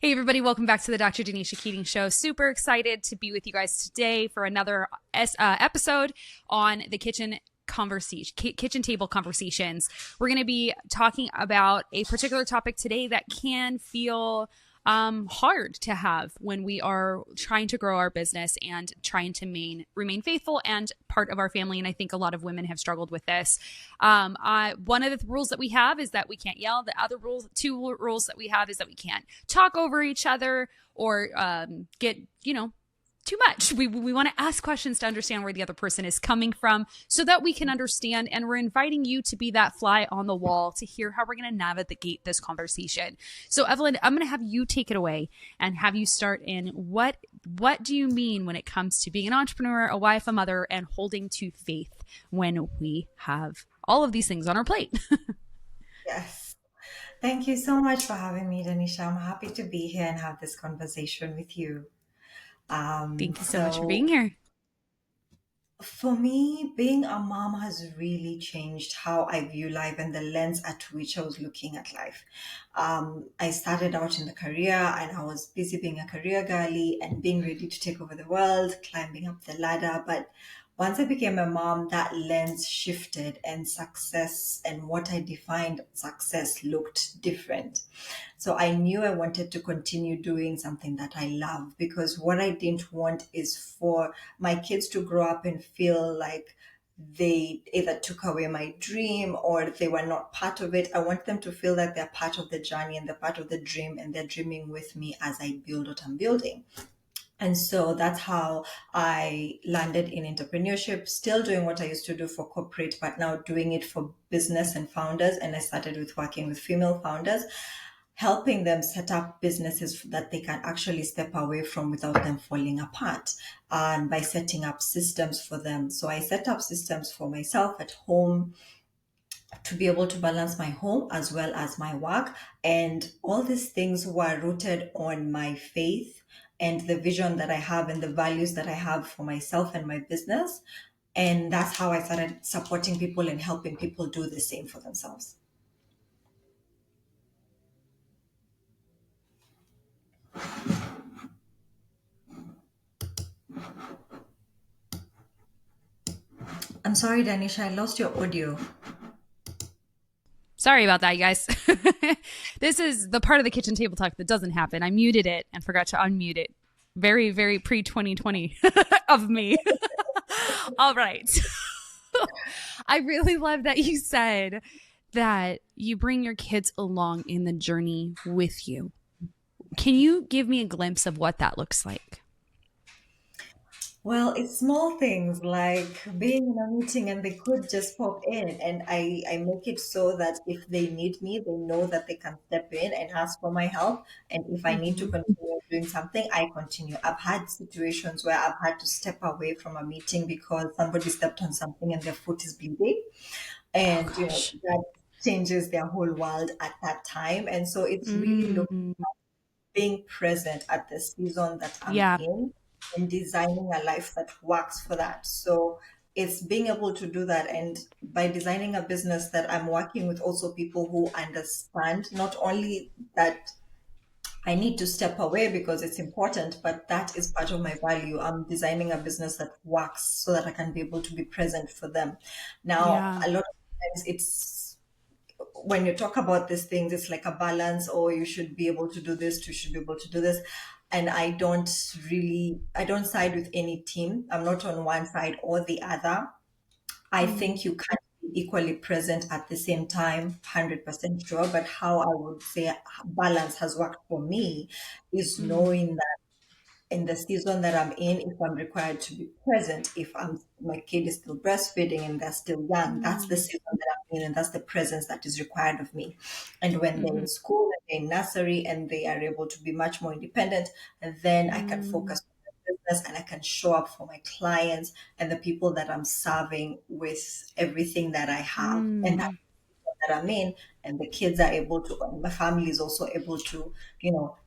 Hey, everybody, welcome back to the Dr. Denisha Keating Show. Super excited to be with you guys today for another episode on the kitchen table conversations. We're going to be talking about a particular topic today that can feel hard to have when we are trying to grow our business and trying to remain faithful and part of our family. And I think a lot of women have struggled with this. One of the rules that we have is that we can't yell. The other two rules that we have is that we can't talk over each other or get, too much. We want to ask questions to understand where the other person is coming from so that we can understand. And we're inviting you to be that fly on the wall to hear how we're going to navigate this conversation. So Evelyn, I'm going to have you take it away and have you start in what do you mean when it comes to being an entrepreneur, a wife, a mother, and holding to faith when we have all of these things on our plate? Yes. Thank you so much for having me, Danisha. I'm happy to be here and have this conversation with you. Thank you so much for being So here. for me, being a mom has really changed how I view life and the lens at which I was looking at life. I started out in the career and I was busy being a career girly and being ready to take over the world, climbing up the ladder. But once I became a mom, that lens shifted and success and what I defined success looked different. So I knew I wanted to continue doing something that I love because what I didn't want is for my kids to grow up and feel like they either took away my dream or they were not part of it. I want them to feel that they're part of the journey and they're part of the dream and they're dreaming with me as I build what I'm building. And so that's how I landed in entrepreneurship, still doing what I used to do for corporate, but now doing it for business and founders. And I started with working with female founders, helping them set up businesses that they can actually step away from without them falling apart, and by setting up systems for them. So I set up systems for myself at home to be able to balance my home as well as my work. And all these things were rooted on my faith and the vision that I have and the values that I have for myself and my business. And that's how I started supporting people and helping people do the same for themselves. I'm sorry, Danisha, I lost your audio. Sorry about that, you guys. This is the part of the kitchen table talk that doesn't happen. I muted it and forgot to unmute it. Very, very pre 2020 of me. All right. I really love that you said that you bring your kids along in the journey with you. Can you give me a glimpse of what that looks like? Well, it's small things like being in a meeting and they could just pop in, and I make it so that if they need me, they know that they can step in and ask for my help. And if I need to Mm-hmm. continue doing something, I continue. I've had situations where I've had to step away from a meeting because somebody stepped on something and their foot is bleeding. Oh, And, gosh. that changes their whole world at that time. And so it's really Mm, being present at the season that I'm yeah. in and designing a life that works for that. So it's being able to do that. And by designing a business that I'm working with also people who understand not only that I need to step away because it's important, but that is part of my value. I'm designing a business that works so that I can be able to be present for them. Now, Yeah. a lot of times it's when you talk about these things, it's like a balance, or you should be able to do this, you should be able to do this. And I don't side with any team. I'm not on one side or the other. I Mm, think you can be equally present at the same time, 100% sure. But how I would say balance has worked for me is mm, knowing in the season that I'm in, if I'm required to be present, if my kid is still breastfeeding and they're still young, that's the mm, season that I'm in, and that's the presence that is required of me. And when they're mm-hmm, in school and they're in nursery and they are able to be much more independent, and then I can mm, focus on the business and I can show up for my clients and the people that I'm serving with everything that I have. And mm. that I'm in, and the kids are able to, and my family is also able to,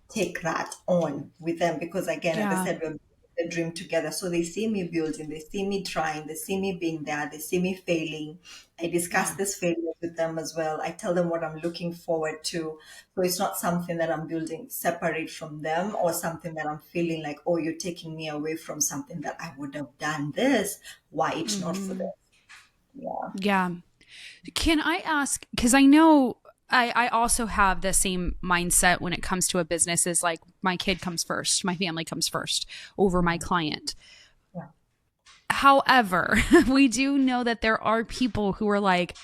take that on with them because again, as I Yeah. said, we're the dream together. So they see me building, they see me trying, they see me being there, they see me failing. I discuss Yeah. this failure with them as well. I tell them what I'm looking forward to. So it's not something that I'm building separate from them, or something that I'm feeling like, oh, you're taking me away from something that I would have done this. Why it's not for Hmm. them? Yeah. Yeah. Can I ask, because I know I also have the same mindset when it comes to a business, is like my kid comes first, my family comes first over my client. Yeah. However, we do know that there are people who are like,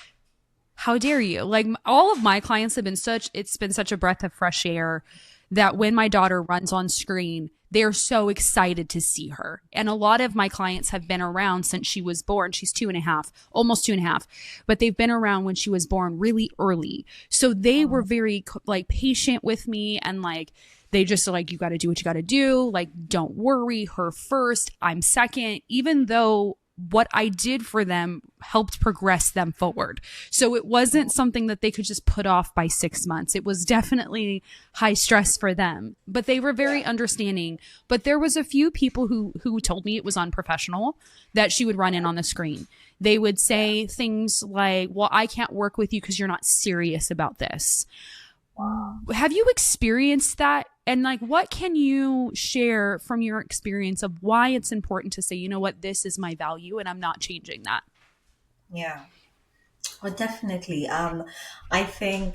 how dare you? Like all of my clients have been it's been such a breath of fresh air that when my daughter runs on screen, they're so excited to see her. And a lot of my clients have been around since she was born. She's 2.5, almost 2.5, but they've been around when she was born really early. So they were very like patient with me, and like, they just like, you got to do what you got to do. Like, don't worry, her first, I'm second, even though what I did for them helped progress them forward. So it wasn't something that they could just put off by 6 months. It was definitely high stress for them, but they were very understanding. But there was a few people who told me it was unprofessional that she would run in on the screen. They would say things like, well, I can't work with you because you're not serious about this. Have you experienced that? And like, what can you share from your experience of why it's important to say, you know what, this is my value and I'm not changing that? Yeah. Well, definitely. I think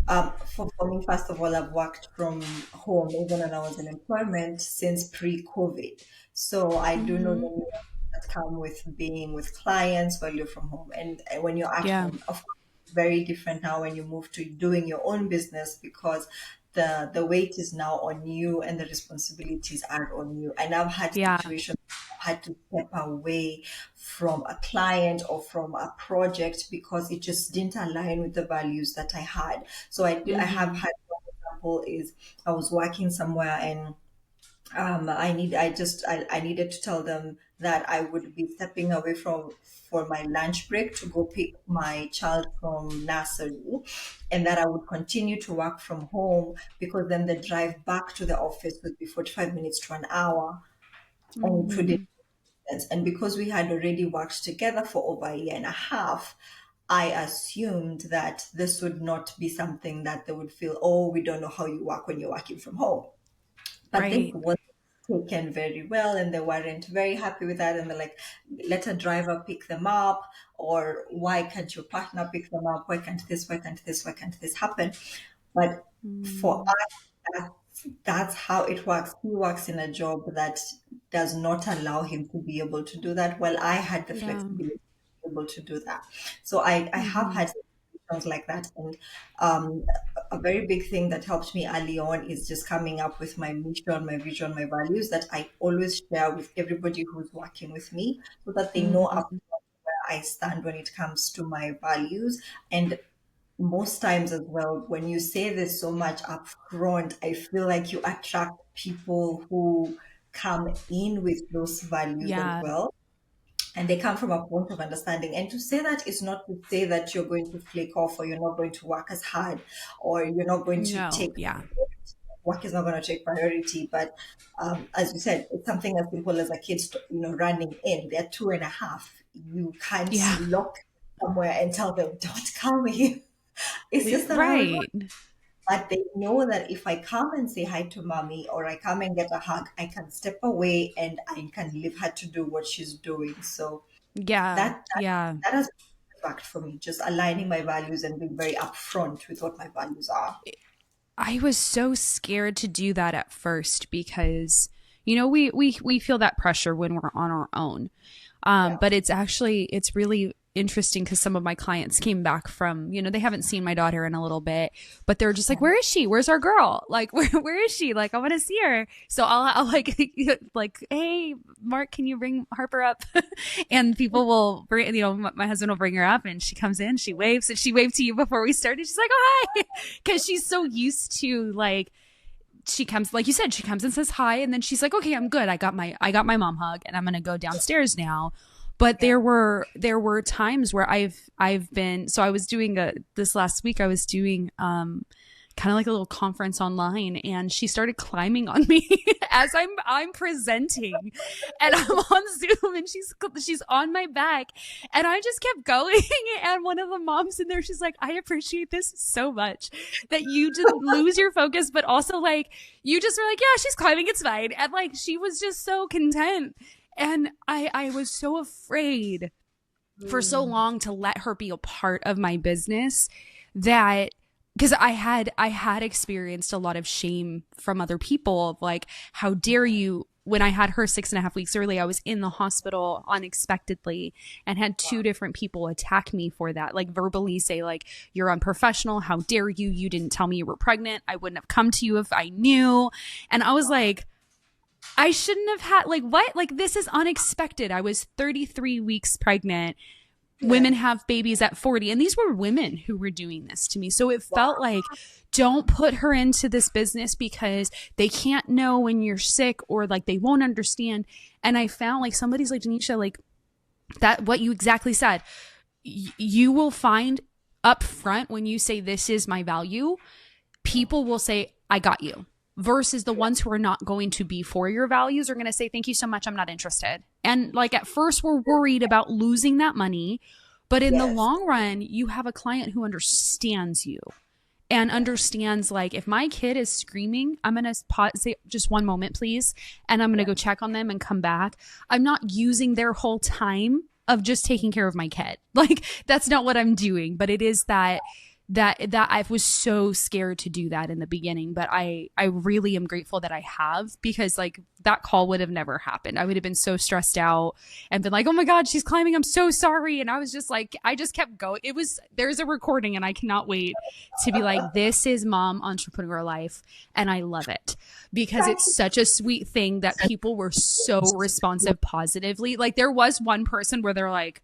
for me, first of all, I've worked from home even when I was in employment since pre-COVID. So I do know the Mm-hmm. nuances that come with being with clients while you're from home. And when you're at Yeah. home, of course, it's very different now when you move to doing your own business, because the weight is now on you and the responsibilities are on you. And I've had Yeah. situations I've had to step away from a client or from a project because it just didn't align with the values that I had. So I have Mm-hmm. had one example is I was working somewhere, and I needed to tell them that I would be stepping away from for my lunch break to go pick my child from nursery, and that I would continue to work from home, because then the drive back to the office would be 45 minutes to an hour, and it Mm-hmm. wouldn't make sense. And because we had already worked together for over a year and a half, I assumed that this would not be something that they would feel, oh, we don't know how you work when you're working from home. But this Right. was taken very well, and they weren't very happy with that. And they're like, let a driver pick them up, or why can't your partner pick them up? Why can't this happen? But for Mm. us, that's how it works. He works in a job that does not allow him to be able to do that. Well, I had the Yeah. flexibility to be able to do that. So I have Mm-hmm. had situations like that. And um, a very big thing that helped me early on is just coming up with my mission, my vision, my values that I always share with everybody who's working with me, so that they know up Mm-hmm. where I stand when it comes to my values. And most times as well, when you say this so much up front, I feel like you attract people who come in with those values as Yeah. well. And they come from a point of understanding. And to say that is not to say that you're going to flake off, or you're not going to work as hard, or you're not going to No. take Yeah. work is not going to take priority. But as you said, it's something as simple as a kid, running in. They're 2.5. You can't Yeah. lock somewhere and tell them, "Don't come here." It's just not how it works. Right. But they know that if I come and say hi to mommy, or I come and get a hug, I can step away and I can leave her to do what she's doing. So Yeah. that that, Yeah. that has worked for me, just aligning my values and being very upfront with what my values are. I was so scared to do that at first because, you know, we feel that pressure when we're on our own. Yeah. But it's really interesting because some of my clients came back from, you know, they haven't seen my daughter in a little bit, but they're just like, where is she? Where's our girl? Like, where is she? Like, I want to see her. So I'll like, like, hey, Mark, can you bring Harper up? And people will bring, you know, my husband will bring her up and she comes in, she waves, and she waved to you before we started. She's like, oh, hi. Cause she's so used to like, she comes, like you said, she comes and says hi, and then she's like, okay, I'm good, I got my mom hug, and I'm gonna go downstairs now. But Yeah. there were times where I've been, so I was doing this last week, I was doing kind kind of like a little conference online, and she started climbing on me as I'm presenting, and I'm on Zoom, and she's on my back, and I just kept going. And one of the moms in there, she's like, I appreciate this so much that you didn't lose your focus, but also like you just were like, yeah, she's climbing, it's fine. And like she was just so content. And I was so afraid for so long to let her be a part of my business, that because I had experienced a lot of shame from other people of like, how dare you. When I had her 6.5 weeks early, I was in the hospital unexpectedly and had two different people attack me for that, like verbally say like, you're unprofessional, how dare you, you didn't tell me you were pregnant, I wouldn't have come to you if I knew. And I was like, I shouldn't have had, like, what? Like, this is unexpected. I was 33 weeks pregnant. Women have babies at 40. And these were women who were doing this to me. So it felt like, don't put her into this business because they can't know when you're sick, or like they won't understand. And I found like somebody's like, Denisha, like that, what you exactly said, you will find up front when you say, this is my value, people will say, I got you. Versus the ones who are not going to be for your values are going to say, thank you so much, I'm not interested. And like at first we're worried about losing that money, but in the long run, you have a client who understands you and understands like, if my kid is screaming, I'm going to say just one moment, please. And I'm going to go check on them and come back. I'm not using their whole time of just taking care of my kid. Like that's not what I'm doing, but it is that I was so scared to do that in the beginning, but I really am grateful that I have, because like that call would have never happened. I would have been so stressed out and been like, oh my God, she's climbing, I'm so sorry. And I was just like, I just kept going. There's a recording and I cannot wait to be like, this is Mom Entrepreneur Life. And I love it because it's such a sweet thing that people were so responsive positively. Like there was one person where they're like,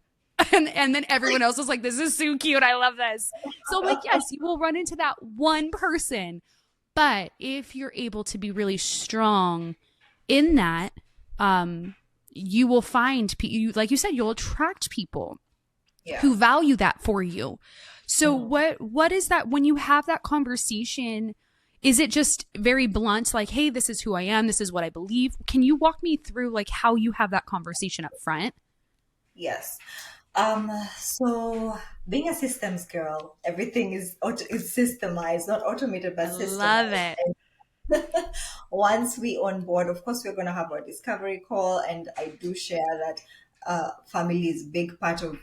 and then everyone else was like, this is so cute, I love this. So like, yes, you will run into that one person, but if you're able to be really strong in that, you will find, like you said, you'll attract people who value that for you. So what is that when you have that conversation? Is it just very blunt, like, hey, this is who I am, this is what I believe? Can you walk me through like how you have that conversation up front? Yes. So being a systems girl, everything is systemized, not automated, but Love systemized. it. And once we on board, of course, we're going to have our discovery call, and I do share that family is a big part of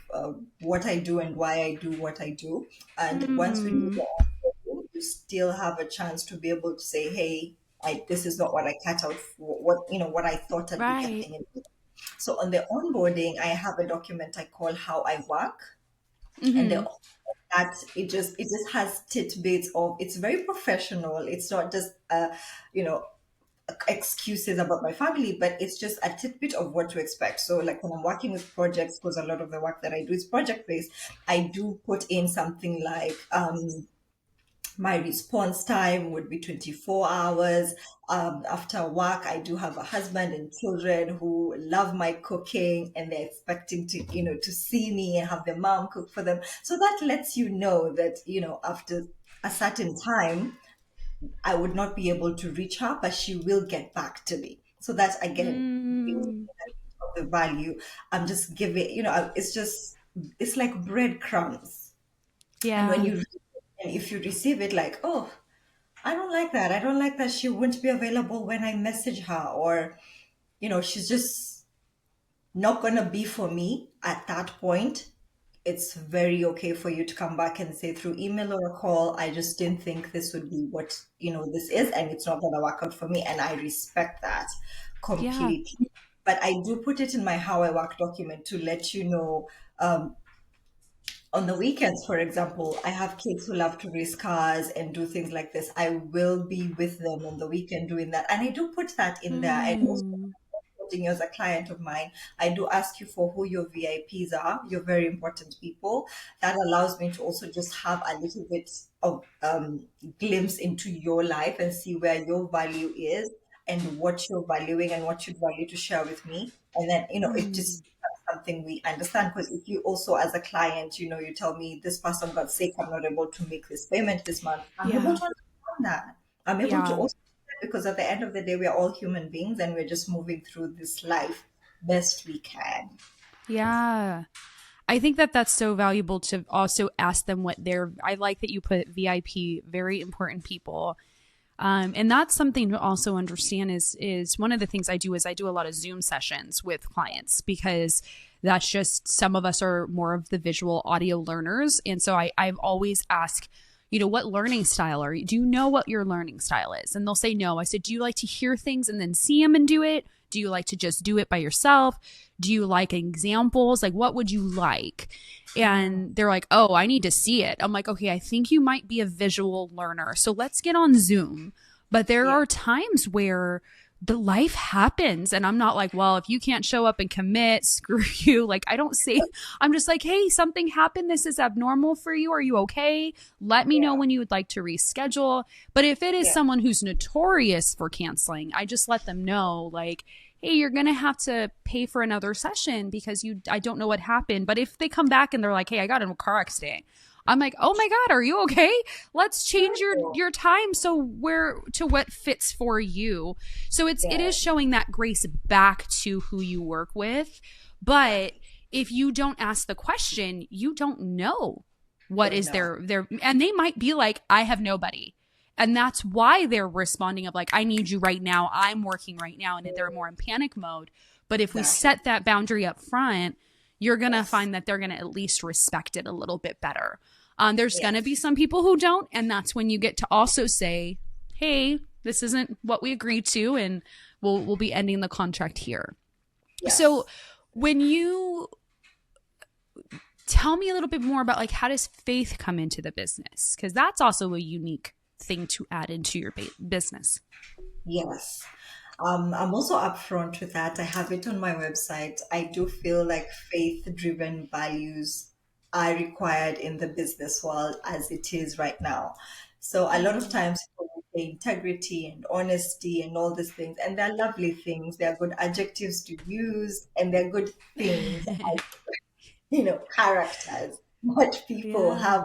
what I do and why I do what I do. And once we do the onboarding, you still have a chance to be able to say, hey, this is not what I cut out for, what I thought I'd be Right. getting into. So on the onboarding, I have a document I call How I Work, and it just has tidbits of, it's very professional. It's not just you know excuses about my family, but it's just a tidbit of what to expect. So like when I'm working with projects, because a lot of the work that I do is project based, I do put in something like my response time would be 24 hours. After work, I do have a husband and children who love my cooking, and they're expecting to see me and have their mom cook for them. So that lets you know that, after a certain time, I would not be able to reach her, but she will get back to me. So that again, the value. I'm just giving, it's like breadcrumbs. And Yeah. if you receive it like, oh, I don't like that. I don't like that she won't be available when I message her, or, she's just not going to be for me at that point. It's very okay for you to come back and say through email or a call, I just didn't think this would be what, this is, and it's not going to work out for me. And I respect that Yeah. completely. But I do put it in my How I Work document to let you know, on the weekends, for example, I have kids who love to race cars and do things like this. I will be with them on the weekend doing that. And I do put that in there. And also, you as a client of mine, I do ask you for who your VIPs are, your very important people. That allows me to also just have a little bit of glimpse into your life and see where your value is and what you're valuing and what you'd value to share with me. And then, it just something we understand, because if you also as a client, you tell me this person got sick, I'm not able to make this payment this month, I'm able Yeah. to understand that. I'm able to Yeah. also do that because at the end of the day, we are all human beings and we're just moving through this life best we can. Yeah. I think that that's so valuable to also ask them what they're. I like that you put VIP, very important people. And that's something to also understand is one of the things I do is I do a lot of Zoom sessions with clients because that's just some of us are more of the visual audio learners. And so I've always asked, what learning style are you? Do you know what your learning style is? And they'll say no. I said, do you like to hear things and then see them and do it? Do you like to just do it by yourself? Do you like examples? Like, what would you like? And they're like, oh, I need to see it. I'm like, okay, I think you might be a visual learner. So let's get on Zoom. But there Yeah. are times where the life happens and I'm not like, well, if you can't show up and commit, screw you. Like, I don't say, I'm just like, hey, something happened. This is abnormal for you. Are you okay? Let me know Yeah. when you would like to reschedule. But if it is Yeah. someone who's notorious for canceling, I just let them know, like, hey, you're going to have to pay for another session because I don't know what happened. But if they come back and they're like, hey, I got in a car accident, I'm like, oh my God, are you okay? Let's change your time so where to what fits for you. So it Yeah. is showing that grace back to who you work with. But if you don't ask the question, you don't know what Don't is know. their and they might be like, I have nobody. And that's why they're responding of like, I need you right now. I'm working right now. And they're more in panic mode. But if we Exactly. set that boundary up front, you're going to Yes. find that they're going to at least respect it a little bit better. There's going to Yes. be some people who don't. And that's when you get to also say, hey, this isn't what we agreed to. And we'll be ending the contract here. Yes. So when you tell me a little bit more about like how does faith come into the business? Because that's also a unique thing to add into your business. Yes. I'm also upfront with that. I have it on my website. I do feel like faith-driven values are required in the business world as it is right now. So a lot of times people will say integrity and honesty and all these things, and they're lovely things. They're good adjectives to use, and they're good things, characters, what people Yeah. have.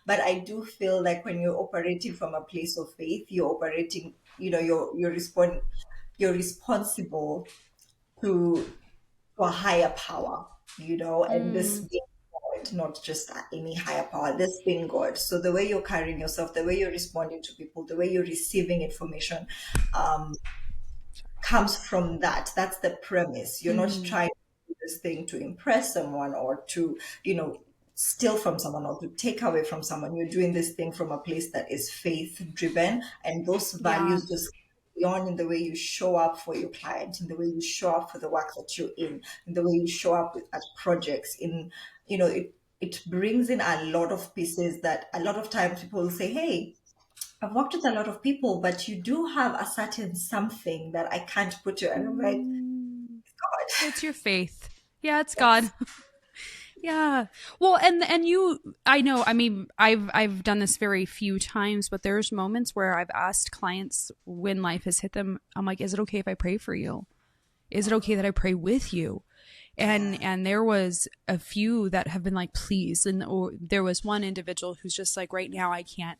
But I do feel like when you're operating from a place of faith, you're operating, you're responsible to a higher power, and this Mm, being God, not just any higher power, this being God. So the way you're carrying yourself, the way you're responding to people, the way you're receiving information, um, comes from that. That's the premise. You're not mm, trying to do this thing to impress someone or to, steal from someone or to take away from someone. You're doing this thing from a place that is faith driven, and those yeah. values just beyond in the way you show up for your client, in the way you show up for the work that you're in the way you show up at projects, it brings in a lot of pieces that a lot of times people will say, hey, I've worked with a lot of people, but you do have a certain something that I can't put you. And I'm like, Mm, God, it's your faith. Yeah, it's God. yes, Yeah. Well, and you I know, I mean, I've done this very few times, but there's moments where I've asked clients when life has hit them, I'm like, is it okay if I pray for you? Is it okay that I pray with you? yeah, And there was a few that have been like, please. And or there was one individual who's just like, right now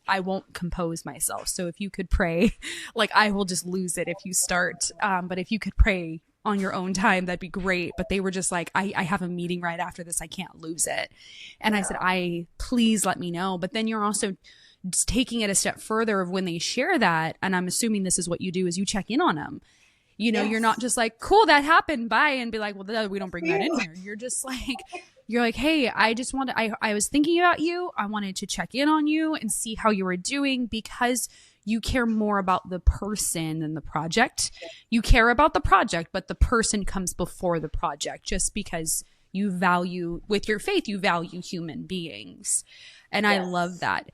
I won't compose myself. So if you could pray, like I will just lose it if you start. But if you could pray on your own time, that'd be great. But they were just like, I have a meeting right after this. I can't lose it. And I said, yeah, please let me know. But then you're also just taking it a step further of when they share that. And I'm assuming this is what you do is you check in on them. You're not yes. just like, cool, that happened, bye, and be like, well, we don't bring that You, in here. You're just like, you're like, hey, I was thinking about you. I wanted to check in on you and see how you were doing because you care more about the person than the project. You care about the project, but the person comes before the project just because you value, with your faith, you value human beings. And I love yes. that.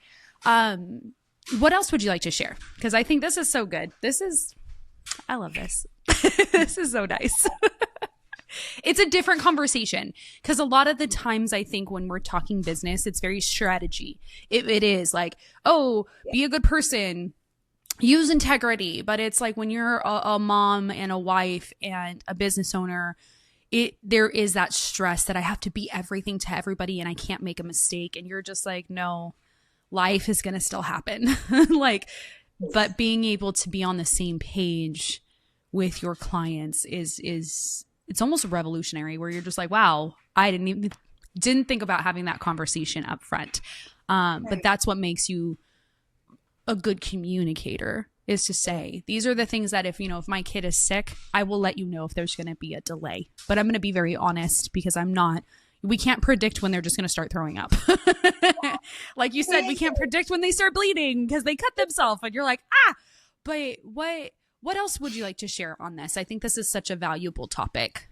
Um, what else would you like to share? Because I think this is so good. I love this. This is so nice. It's a different conversation because a lot of the times I think when we're talking business, it's very strategy. It is like, oh, be a good person, use integrity. But it's like when you're a mom and a wife and a business owner, there is that stress that I have to be everything to everybody and I can't make a mistake. And you're just like, no, life is going to still happen. Like, but being able to be on the same page with your clients is it's almost revolutionary, where you're just like, wow, I didn't think about having that conversation up front. But that's what makes you a good communicator, is to say, these are the things that if my kid is sick, I will let you know if there's going to be a delay, but I'm going to be very honest, because we can't predict when they're just going to start throwing up. Like you said, we can't predict when they start bleeding because they cut themselves, and you're like, but what else would you like to share on this? I think this is such a valuable topic.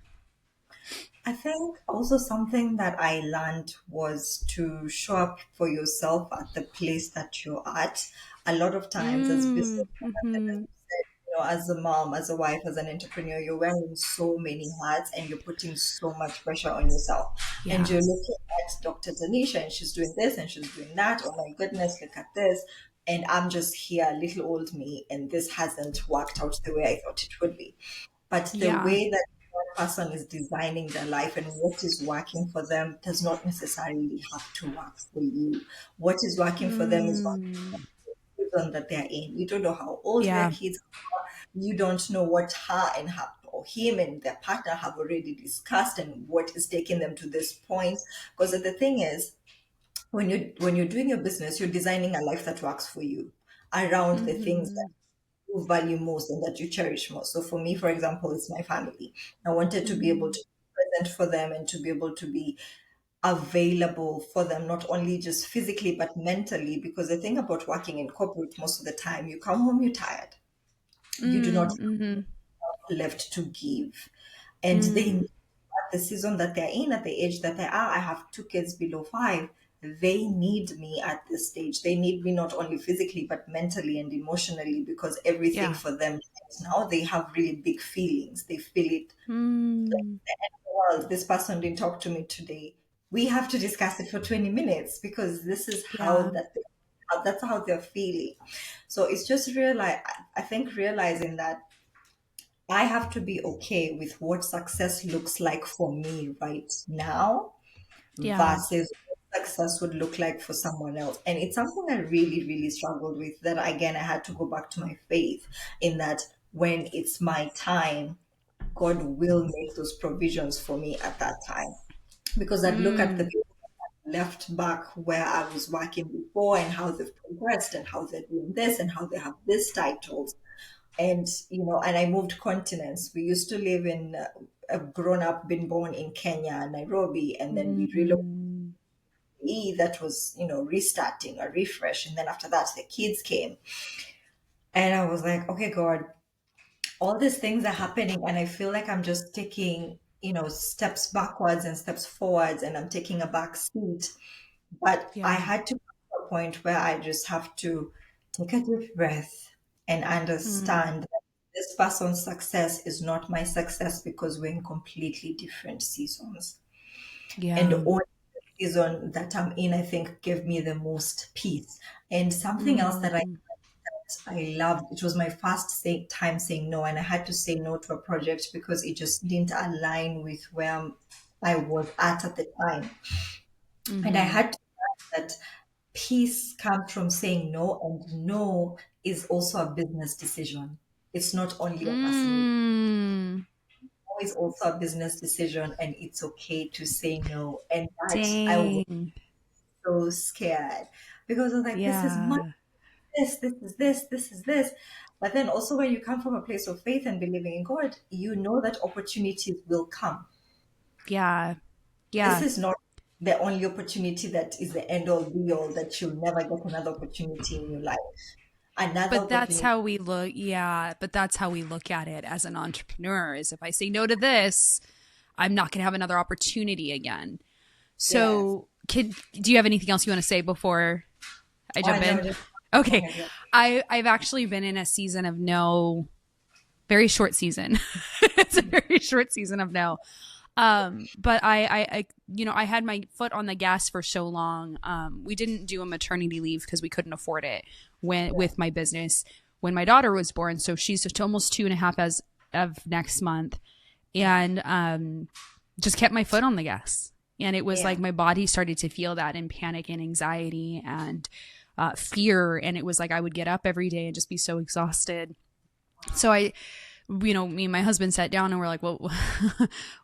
I think also something that I learned was to show up for yourself at the place that you're at. A lot of times, as business, Mm-hmm. as a mom, as a wife, as an entrepreneur, you're wearing so many hats and you're putting so much pressure on yourself. And Yeah. you're looking at Dr. Tanisha, and she's doing this and she's doing that. Oh my goodness, look at this. And I'm just here, little old me, and this hasn't worked out the way I thought it would be. But the Yeah. way that one person is designing their life and what is working for them does not necessarily have to work for you. What is working for them is what Mm. season that they're in. You don't know how old their Yeah. kids are. You don't know what her and her or him and their partner have already discussed and what is taking them to this point. Because the thing is, when you're doing your business, you're designing a life that works for you around the things Mm-hmm. you value most and that you cherish most. So for me, for example, it's my family. I wanted to be able Mm-hmm. to be present for them and to be able to be available for them, not only just physically but mentally. Because the thing about working in corporate, most of the time, you come home, you're tired. You do not Mm-hmm. have left to give. And they, Mm. at the season that they're in, at the age that they are, I have two kids below 5. They need me at this stage. They need me not only physically but mentally and emotionally, because everything Yeah. for them right now, they have really big feelings. They feel it. Mm. Well, this person didn't talk to me today. We have to discuss it for 20 minutes because this is Yeah. that's how they're feeling. So it's just I think realizing that I have to be okay with what success looks like for me right now Yeah. versus what success would look like for someone else. And it's something I really, really struggled with, that again, I had to go back to my faith in that when it's my time, God will make those provisions for me at that time. Because I'd look at the Mm. people left back where I was working before and how they've progressed and how they're doing this and how they have these titles. And, and I moved continents. We used to live in, grown up, been born in Kenya, Nairobi, and then we relocated. Mm. That was, restarting, a refresh. And then after that, the kids came. And I was like, okay, God, all these things are happening. And I feel like I'm just taking, steps backwards and steps forwards, and I'm taking a back seat. But I Yeah. had to come to a point where I just have to take a deep breath and Mm. understand that this person's success is not my success, because we're in completely different seasons. And Yeah. only the season that I'm in, I think, gave me the most peace. And something else that Mm. I loved, it was my first time saying no, and I had to say no to a project because it just didn't align with where I was at the time. And I Mm-hmm. had to learn that peace comes from saying no, and no is also a business decision. It's not only a personal. Mm. No is also a business decision, and it's okay to say no. And that I was Dang. so scared, because I was like, this is my Yeah. this is this is this. But then also, when you come from a place of faith and believing in God, you know that opportunities will come. Yeah. This Yeah. is not the only opportunity that is the end all be all, that you'll never get another opportunity in your life. Another But that's opportunity. how we look. Yeah. But that's how we look at it as an entrepreneur, is if I say no to this, I'm not going to have another opportunity again. Yes. So, do you have anything else you want to say before I Oh, jump no, in? just go Okay. ahead. Yeah. I've actually been in a season of no, very short season. It's a very short season of no. But I had my foot on the gas for so long. We didn't do a maternity leave because we couldn't afford it with my business when my daughter was born. So she's almost 2.5 as of next month, and just kept my foot on the gas. And it was Yeah. like my body started to feel that in panic and anxiety, and fear. And it was like I would get up every day and just be so exhausted. So me and my husband sat down and we're like, well,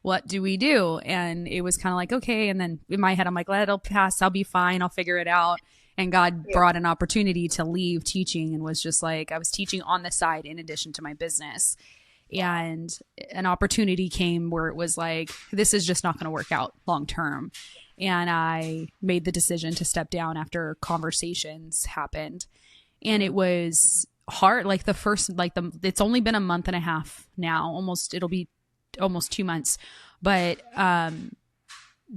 what do we do? And it was kind of like, okay. And then in my head, I'm like, let it pass. I'll be fine. I'll figure it out. And God brought an opportunity to leave teaching, and was just like, I was teaching on the side in addition to my business. And an opportunity came where it was like, this is just not going to work out long term. And I made the decision to step down after conversations happened. And it was hard. Like it's only been a month and a half now, it'll be almost 2 months. But,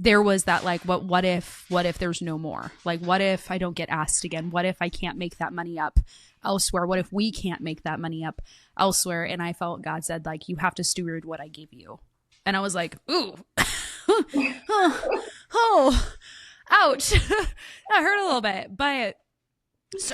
there was that like, what if there's no more? Like, what if I don't get asked again? What if I can't make that money up elsewhere? What if we can't make that money up elsewhere? And I felt God said, like, you have to steward what I gave you. And I was like, ooh, oh, ouch. That hurt a little bit. But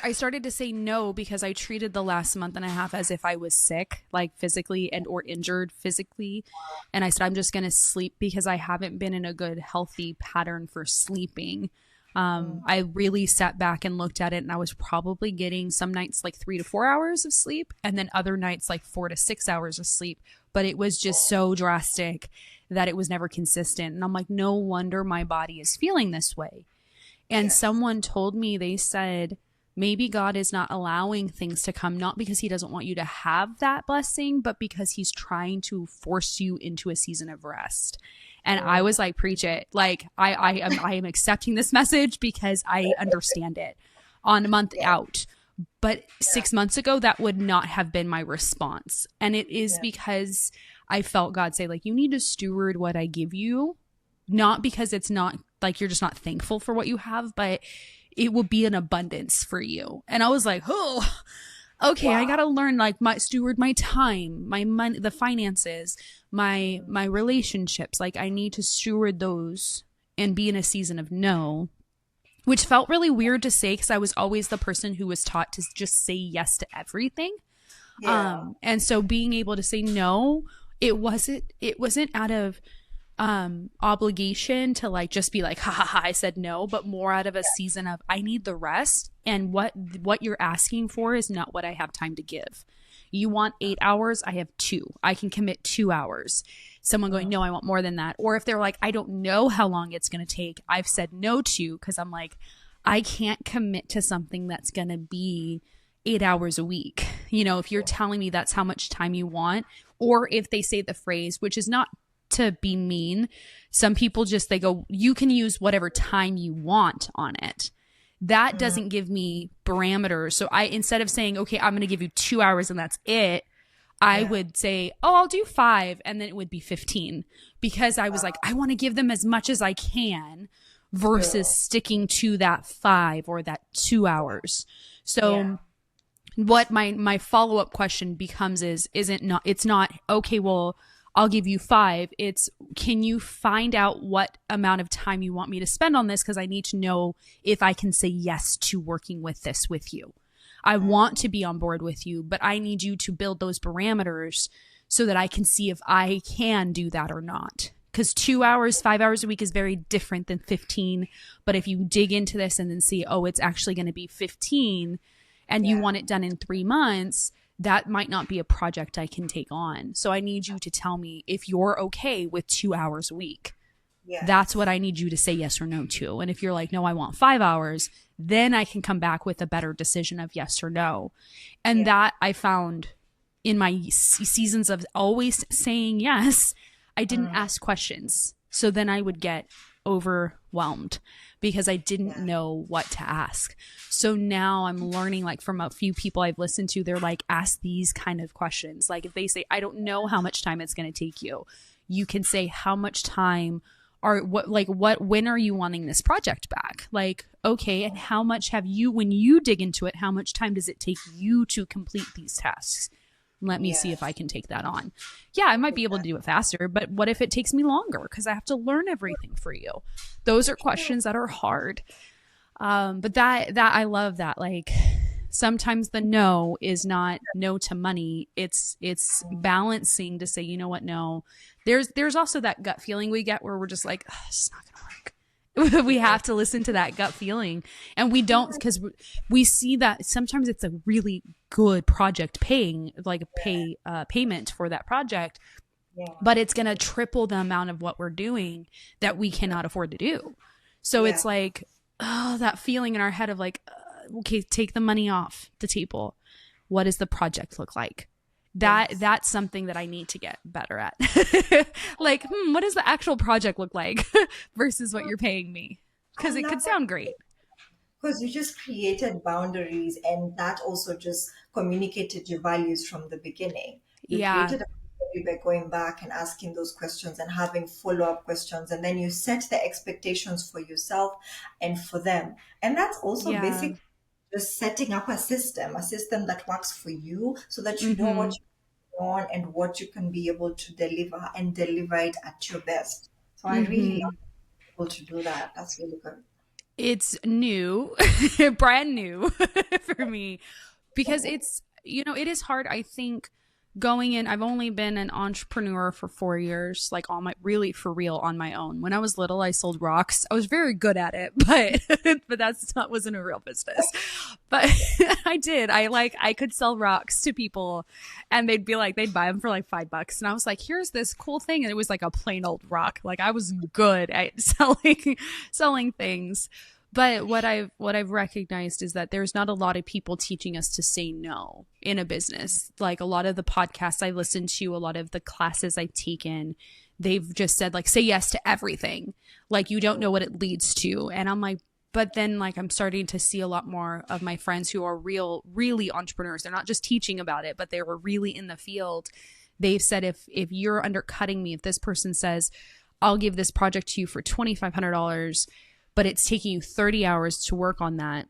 I started to say no because I treated the last month and a half as if I was sick, like physically and or injured physically. And I said, I'm just going to sleep because I haven't been in a good, healthy pattern for sleeping. I really sat back and looked at it, and I was probably getting some nights like 3 to 4 hours of sleep, and then other nights like 4 to 6 hours of sleep. But it was just so drastic that it was never consistent. And I'm like, no wonder my body is feeling this way. And someone told me, they said, maybe God is not allowing things to come, not because he doesn't want you to have that blessing, but because he's trying to force you into a season of rest. And I was like, preach it. Like, I am accepting this message because I understand it on a month out. But 6 months ago, that would not have been my response. And it is because I felt God say, like, you need to steward what I give you, not because it's not like you're just not thankful for what you have, but it will be an abundance for you. And I was like, oh, okay, wow. I got to learn, like, steward my time, my money, the finances, my relationships. Like, I need to steward those and be in a season of no, which felt really weird to say because I was always the person who was taught to just say yes to everything. Yeah. And so being able to say no, it wasn't out of obligation to like just be like, ha ha ha, I said no, but more out of a season of, I need the rest, and what you're asking for is not what I have time to give. You want 8 hours, I have 2. I can commit 2 hours. Someone going, no, I want more than that. Or if they're like, I don't know how long it's going to take, I've said no to, because I'm like, I can't commit to something that's going to be 8 hours a week. You know, if you're telling me that's how much time you want, or if they say the phrase, which is not to be mean, some people just, they go, you can use whatever time you want on it. That doesn't give me parameters. So I, instead of saying, okay, I'm going to give you 2 hours and that's it, I would say, oh, I'll do 5. And then it would be 15, because I was like, I want to give them as much as I can versus sticking to that 5 or that 2 hours. So what my follow-up question becomes it's not, okay, well, I'll give you 5. It's, can you find out what amount of time you want me to spend on this? Because I need to know if I can say yes to working with this with you. I want to be on board with you, but I need you to build those parameters so that I can see if I can do that or not. Because 2 hours, 5 hours a week is very different than 15. But if you dig into this and then see, oh, it's actually going to be 15 and you want it done in 3 months, that might not be a project I can take on. So I need you to tell me if you're okay with 2 hours a week. Yeah. That's what I need you to say yes or no to. And if you're like, no, I want 5 hours, then I can come back with a better decision of yes or no. And that I found in my seasons of always saying yes, I didn't ask questions. So then I would get overwhelmed because I didn't know what to ask. So now I'm learning, like, from a few people I've listened to, they're like, ask these kind of questions. Like, if they say, I don't know how much time it's going to take you, you can say, how much time when are you wanting this project back? Like, okay, and how much have you, when you dig into it, how much time does it take you to complete these tasks? Let me see if I can take that on. Yeah, I might be able to do it faster, but what if it takes me longer because I have to learn everything for you? Those are questions that are hard. But that I love that. Like, sometimes the no is not no to money. It's balancing to say, you know what? No, there's also that gut feeling we get where we're just like, oh, this is not going to work. We have to listen to that gut feeling. And we don't, because we see that sometimes it's a really good project paying, like a payment for that project, Yeah. but it's going to triple the amount of what we're doing that we cannot afford to do. So Yeah. it's like, oh, that feeling in our head of like, okay, take the money off the table. What does the project look like? Yes. That's something that I need to get better at. Like, what does the actual project look like versus what you're paying me? I Because it love could that sound great. because you just created boundaries, and that also just communicated your values from the beginning. You Yeah. created a boundary by going back and asking those questions and having follow-up questions, and then you set the expectations for yourself and for them. And that's also Yeah. basically just setting up a system that works for you so that you know what Hmm. you want and what you can be able to deliver and deliver it at your best. So I really Hmm. love people to do that. That's really good. It's new, brand new for me, because it's, it is hard. I think going in, I've only been an entrepreneur for 4 years, like on my, really for real on my own. When I was little, I sold rocks. I was very good at it, but but that's not, wasn't a real business. But I did. I could sell rocks to people, and they'd be like, they'd buy them for like $5, and I was like, here's this cool thing, and it was like a plain old rock. Like I was good at selling things. But what I've recognized is that there's not a lot of people teaching us to say no in a business. Like a lot of the podcasts I listen to, a lot of the classes I've taken, they've just said like say yes to everything. Like you don't know what it leads to. And I'm like, but then like I'm starting to see a lot more of my friends who are really entrepreneurs. They're not just teaching about it, but they were really in the field. They've said if you're undercutting me, if this person says, I'll give this project to you for $2,500, but it's taking you 30 hours to work on that,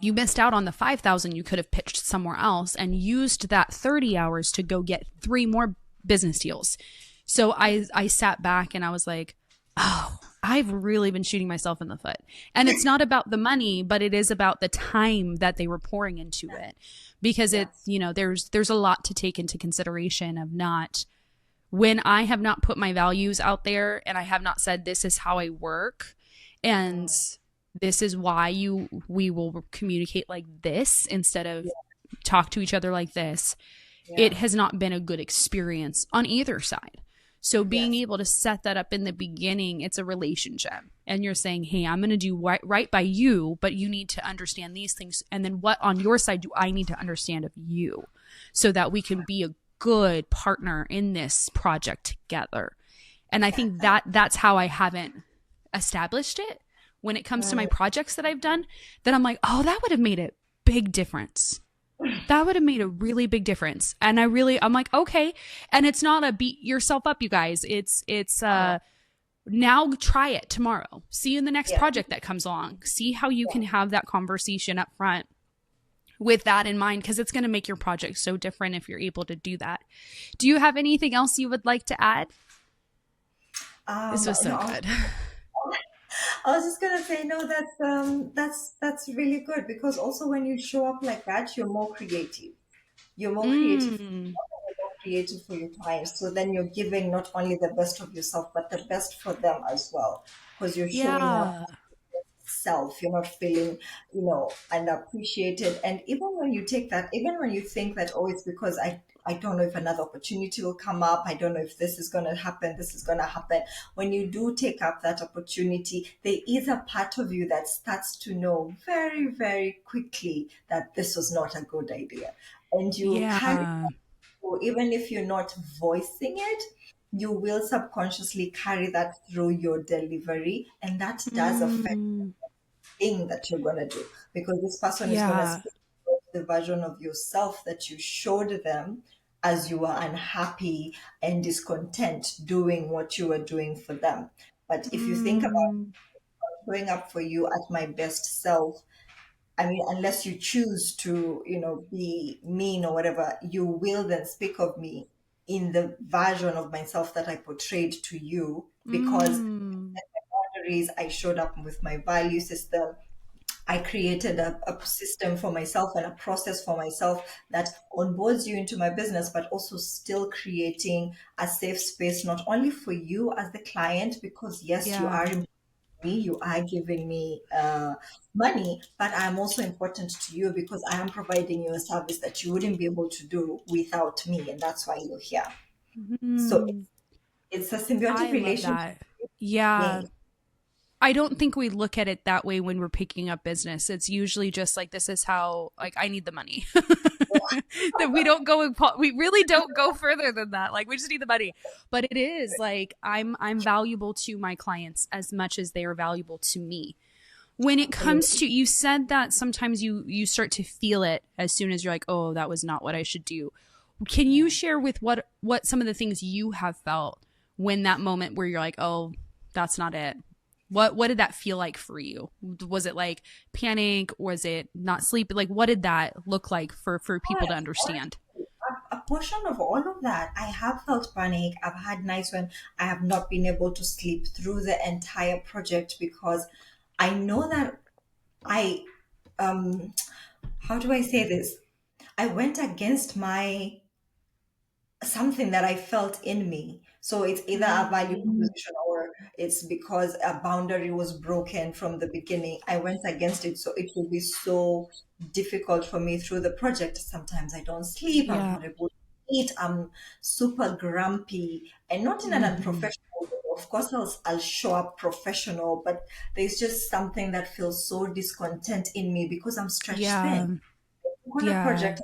you missed out on the 5,000 you could have pitched somewhere else and used that 30 hours to go get 3 more business deals. So I sat back and I was like, oh, I've really been shooting myself in the foot. And it's not about the money, but it is about the time that they were pouring into it, because it, Yes. there's a lot to take into consideration of not, when I have not put my values out there and I have not said this is how I work, and this is why we will communicate like this instead of talk to each other like this, it Yeah. has not been a good experience on either side. So being Yes. able to set that up in the beginning, it's a relationship, and you're saying, hey, I'm going to do right by you, but you need to understand these things, and then what on your side do I need to understand of you, so that we can be a good partner in this project together. And I think that's how I haven't established it when it comes to my projects that I've done, that I'm like, oh, that would have made a big difference. That would have made a really big difference. And I'm like, okay. And it's not a beat yourself up, you guys. It's now try it tomorrow. See you in the next Yeah. project that comes along. See how you can have that conversation up front with that in mind, because it's going to make your project so different if you're able to do that. Do you have anything else you would like to add? This was so No, good. I was just gonna say no. That's really good because also when you show up like that, you're more creative. You're more creative, Mm, more creative for your clients. So then you're giving not only the best of yourself, but the best for them as well, because you're showing up yeah. self. You're not feeling, unappreciated. And even when you take that, even when you think that, oh, it's because I don't know if another opportunity will come up. I don't know if this is going to happen. This is going to happen. When you do take up that opportunity, there is a part of you that starts to know very, very quickly that this was not a good idea. And you carry, Yeah. or even if you're not voicing it, you will subconsciously carry that through your delivery. And that does affect Mm, thing that you're going to do because this person is going to yeah. speak about the version of yourself that you showed them as you were unhappy and discontent doing what you were doing for them. But if you think about Mm, showing up for you at my best self, I mean, unless you choose to, be mean or whatever, you will then speak of me in the version of myself that I portrayed to you because mm, boundaries, I showed up with my value system. I created a system for myself and a process for myself that onboards you into my business, but also still creating a safe space, not only for you as the client, because yes, you yeah. are important me, you are giving me money, but I'm also important to you because I am providing you a service that you wouldn't be able to do without me, and that's why you're here. So Hmm. it's a symbiotic I love relationship. that. Yeah. Yeah. I don't think we look at it that way when we're picking up business. It's usually just like, this is how, like, I need the money. That we don't go, we really don't go further than that. Like, we just need the money. But it is like, I'm valuable to my clients as much as they are valuable to me. When it comes Absolutely. to, you said that sometimes you start to feel it as soon as you're like, oh, that was not what I should do. Can you share with what some of the things you have felt when that moment where you're like, oh, that's not it? What did that feel like for you? Was it like panic? Was it not sleep? Like, what did that look like for people to Yes, understand? a portion of all of that. I have felt panic. I've had nights when I have not been able to sleep through the entire project because I know that I how do I say this? I went against my something that I felt in me. So it's either a value Mm, proposition or it's because a boundary was broken from the beginning. I went against it. So it will be so difficult for me through the project. Sometimes I don't sleep. I'm yeah. not able to eat. I'm super grumpy and not in an Hmm. unprofessional way. Of course, I'll show up professional, but there's just something that feels so discontent in me because I'm stretched Yeah. thin. On a Yeah. project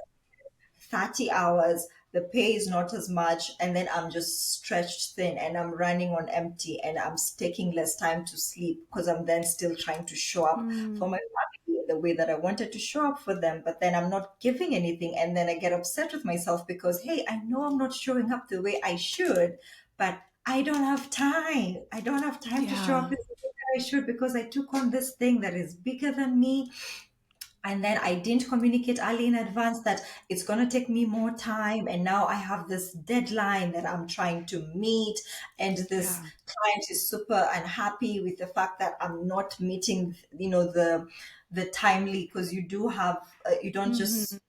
30 hours, the pay is not as much, and then I'm just stretched thin and I'm running on empty and I'm taking less time to sleep because I'm then still trying to show up Mm, for my family the way that I wanted to show up for them, but then I'm not giving anything. And then I get upset with myself because, hey, I know I'm not showing up the way I should, but I don't have time. I don't have time to show up yeah. the way that I should because I took on this thing that is bigger than me, and then I didn't communicate early in advance that it's going to take me more time, and now I have this deadline that I'm trying to meet, and this Yeah. client is super unhappy with the fact that I'm not meeting, the timely, because you do have you don't Hmm. just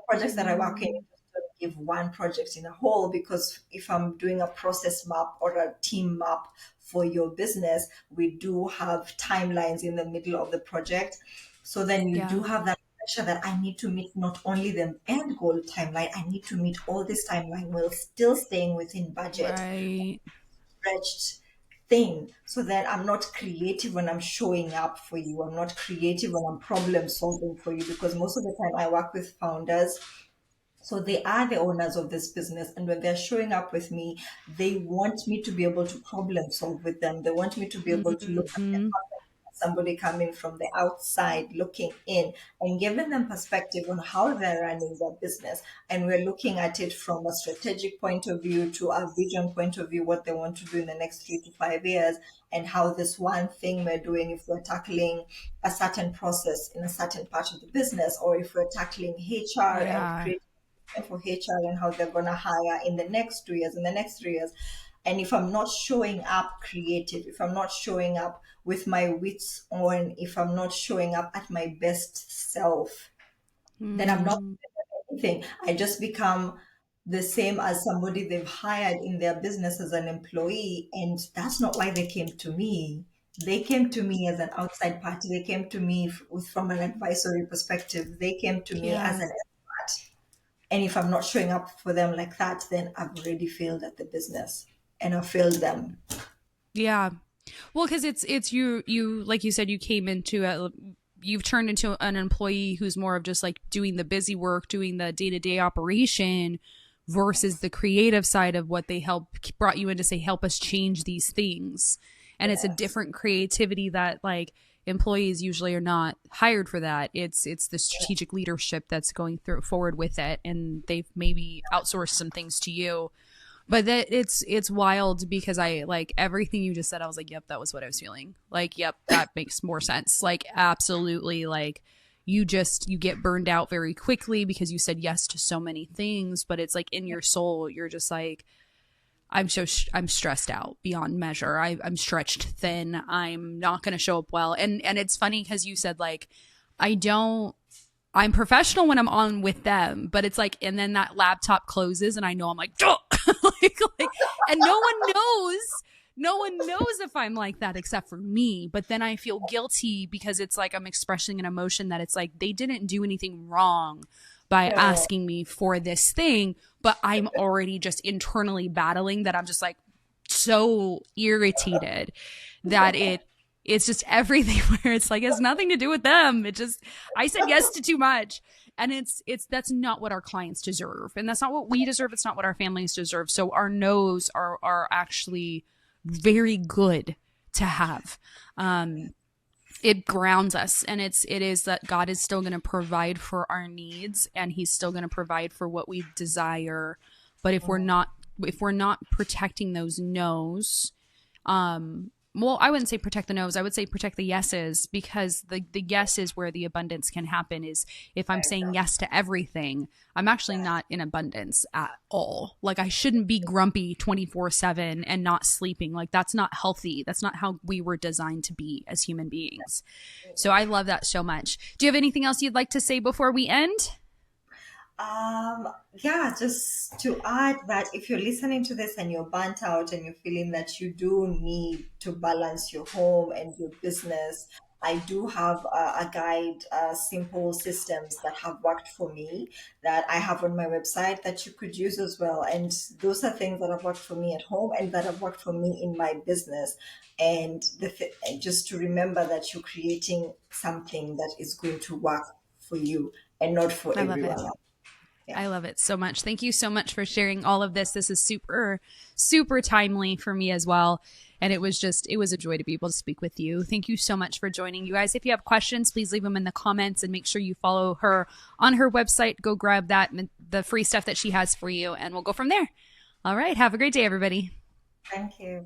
projects that I work in, you just don't give one project in a whole, because if I'm doing a process map or a team map for your business, we do have timelines in the middle of the project. So then you do Yeah. have that pressure that I need to meet not only the end goal timeline, I need to meet all this timeline while still staying within budget, Right. stretched thin, so that I'm not creative when I'm showing up for you. I'm not creative when I'm problem solving for you, because most of the time I work with founders. So they are the owners of this business. And when they're showing up with me, they want me to be able to problem solve with them. They want me to be able to look at their Hmm. somebody coming from the outside looking in and giving them perspective on how they're running their business. And we're looking at it from a strategic point of view to a vision point of view, what they want to do in the next 3 to 5 years, and how this one thing we're doing, if we're tackling a certain process in a certain part of the business, or if we're tackling HR and Yeah. creating for HR and how they're going to hire in the next 2 years, in the next 3 years. And if I'm not showing up creative, if I'm not showing up with my wits on, if I'm not showing up at my best self, then I'm not Mm, anything. I just become the same as somebody they've hired in their business as an employee. And that's not why they came to me. They came to me as an outside party. They came to me from an advisory perspective. They came to me as yeah. an expert. And if I'm not showing up for them like that, then I've already failed at the business and I failed them. Yeah. Well, because it's you like you said, you came into a, you've turned into an employee who's more of just like doing the busy work, doing the day-to-day operation versus the creative side of what they brought you in to say, help us change these things. And it's a Yes. different creativity that, like, employees usually are not hired for that. It's the strategic leadership that's going through forward with it, and they've maybe outsourced some things to you. But that it's wild because I, like, everything you just said, I was like, yep, that was what I was feeling. Like, yep, that makes more sense. Like, absolutely. Like, you get burned out very quickly because you said yes to so many things, but it's like in your soul you're just like, I'm stressed out beyond measure. I'm stretched thin. I'm not going to show up well. And it's funny because you said, like, I don't, I'm professional when I'm on with them, but it's like, and then that laptop closes and I know I'm like, like, and no one knows. No one knows if I'm like that except for me. But then I feel guilty because it's like I'm expressing an emotion that it's like they didn't do anything wrong by asking me for this thing, but I'm already just internally battling that. I'm just like so irritated that it's just everything where it's like, it's nothing to do with them. It just, I said yes to too much. And that's not what our clients deserve. And that's not what we deserve. It's not what our families deserve. So our no's are actually very good to have. It grounds us, and it is that God is still going to provide for our needs, and he's still going to provide for what we desire. But if we're not protecting those no's, well, I wouldn't say protect the no's. I would say protect the yeses, because the yes is where the abundance can happen. Is if I'm saying yes to everything, I'm actually not in abundance at all. Like, I shouldn't be grumpy 24/7 and not sleeping. Like, that's not healthy. That's not how we were designed to be as human beings. So I love that so much. Do you have anything else you'd like to say before we end? Yeah, just to add that if you're listening to this and you're burnt out and you're feeling that you do need to balance your home and your business, I do have a guide, simple systems that have worked for me that I have on my website that you could use as well. And those are things that have worked for me at home and that have worked for me in my business. And and just to remember that you're creating something that is going to work for you and not for I love it. everyone else. Yeah. I love it so much. Thank you so much for sharing all of this. This is super, super timely for me as well. And it was a joy to be able to speak with you. Thank you so much for joining. You guys, if you have questions, please leave them in the comments, and make sure you follow her on her website. Go grab that, the free stuff that she has for you, and we'll go from there. All right. Have a great day, everybody. Thank you.